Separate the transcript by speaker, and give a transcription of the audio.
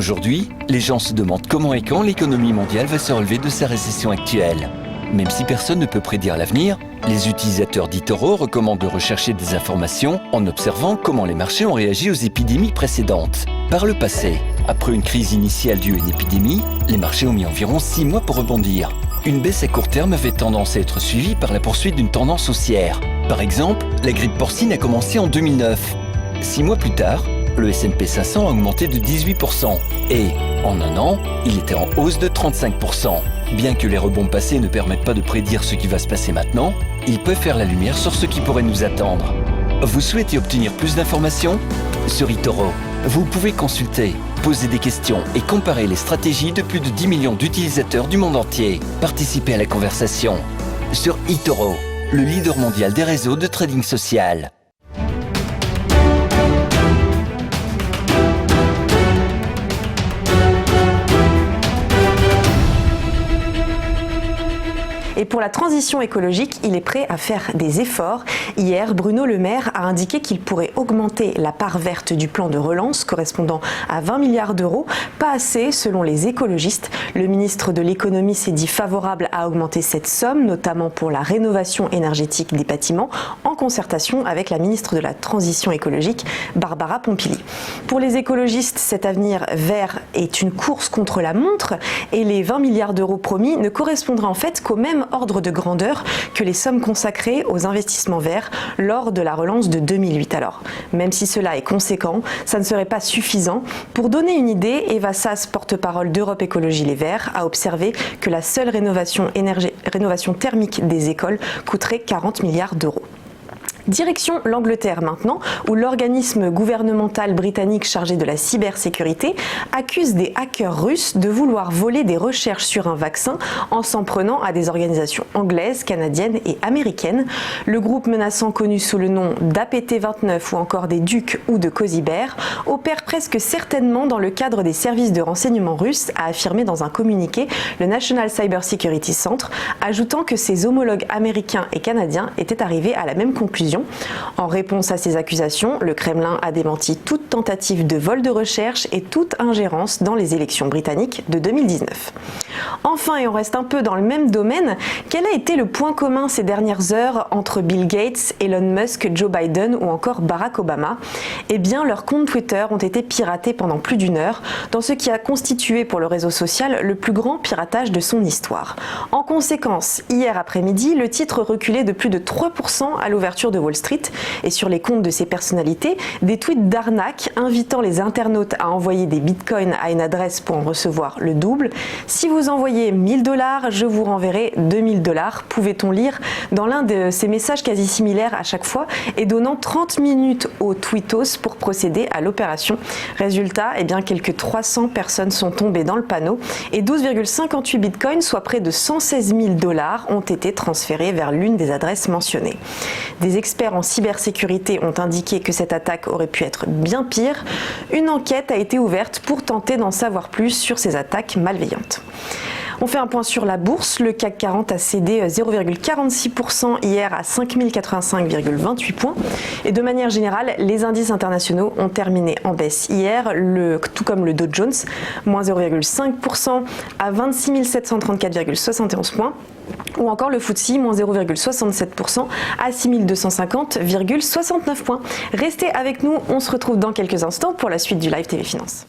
Speaker 1: Aujourd'hui, les gens se demandent comment et quand l'économie mondiale va se relever de sa récession actuelle. Même si personne ne peut prédire l'avenir, les utilisateurs d'eToro recommandent de rechercher des informations en observant comment les marchés ont réagi aux épidémies précédentes. Par le passé, après une crise initiale due à une épidémie, les marchés ont mis environ 6 mois pour rebondir. Une baisse à court terme avait tendance à être suivie par la poursuite d'une tendance haussière. Par exemple, la grippe porcine a commencé en 2009. 6 mois plus tard, le S&P 500 a augmenté de 18% et, en un an, il était en hausse de 35%. Bien que les rebonds passés ne permettent pas de prédire ce qui va se passer maintenant, ils peuvent faire la lumière sur ce qui pourrait nous attendre. Vous souhaitez obtenir plus d'informations ? Sur eToro, vous pouvez consulter, poser des questions et comparer les stratégies de plus de 10 millions d'utilisateurs du monde entier. Participez à la conversation. Sur eToro, le leader mondial des réseaux de trading social.
Speaker 2: Et pour la transition écologique, il est prêt à faire des efforts. Hier, Bruno Le Maire a indiqué qu'il pourrait augmenter la part verte du plan de relance correspondant à 20 milliards d'euros. Pas assez selon les écologistes. Le ministre de l'économie s'est dit favorable à augmenter cette somme, notamment pour la rénovation énergétique des bâtiments, en concertation avec la ministre de la transition écologique, Barbara Pompili. Pour les écologistes, cet avenir vert est une course contre la montre et les 20 milliards d'euros promis ne correspondraient en fait qu'au même ordre de grandeur que les sommes consacrées aux investissements verts lors de la relance de 2008. Alors, même si cela est conséquent, ça ne serait pas suffisant. Pour donner une idée, Eva Sas, porte-parole d'Europe Écologie Les Verts, a observé que la seule rénovation thermique des écoles coûterait 40 milliards d'euros. Direction l'Angleterre maintenant, où l'organisme gouvernemental britannique chargé de la cybersécurité accuse des hackers russes de vouloir voler des recherches sur un vaccin en s'en prenant à des organisations anglaises, canadiennes et américaines. Le groupe menaçant connu sous le nom d'APT29 ou encore des Ducs ou de Cozy Bear opère presque certainement dans le cadre des services de renseignement russes, a affirmé dans un communiqué le National Cyber Security Center, ajoutant que ses homologues américains et canadiens étaient arrivés à la même conclusion. En réponse à ces accusations, le Kremlin a démenti toute tentative de vol de recherche et toute ingérence dans les élections britanniques de 2019. Enfin, et on reste un peu dans le même domaine, quel a été le point commun ces dernières heures entre Bill Gates, Elon Musk, Joe Biden ou encore Barack Obama ? Eh bien, leurs comptes Twitter ont été piratés pendant plus d'une heure, dans ce qui a constitué pour le réseau social le plus grand piratage de son histoire. En conséquence, hier après-midi, le titre reculait de plus de 3% à l'ouverture de Wall Street et sur les comptes de ces personnalités, des tweets d'arnaque invitant les internautes à envoyer des bitcoins à une adresse pour en recevoir le double. Si vous envoyez 1000 $, je vous renverrai 2000 $, pouvait-on lire dans l'un de ces messages quasi similaires à chaque fois et donnant 30 minutes aux tweetos pour procéder à l'opération. Résultat, eh bien, quelques 300 personnes sont tombées dans le panneau et 12,58 bitcoins, soit près de 116 000 $, ont été transférés vers l'une des adresses mentionnées. Des experts en cybersécurité ont indiqué que cette attaque aurait pu être bien pire. Une enquête a été ouverte pour tenter d'en savoir plus sur ces attaques malveillantes. On fait un point sur la bourse. Le CAC 40 a cédé 0,46% hier à 5085,28 points. Et de manière générale, les indices internationaux ont terminé en baisse hier, tout comme le Dow Jones, moins 0,5% à 26 734,71 points. Ou encore le FTSE, moins 0,67% à 6250,69 points. Restez avec nous, on se retrouve dans quelques instants pour la suite du Live TV Finance.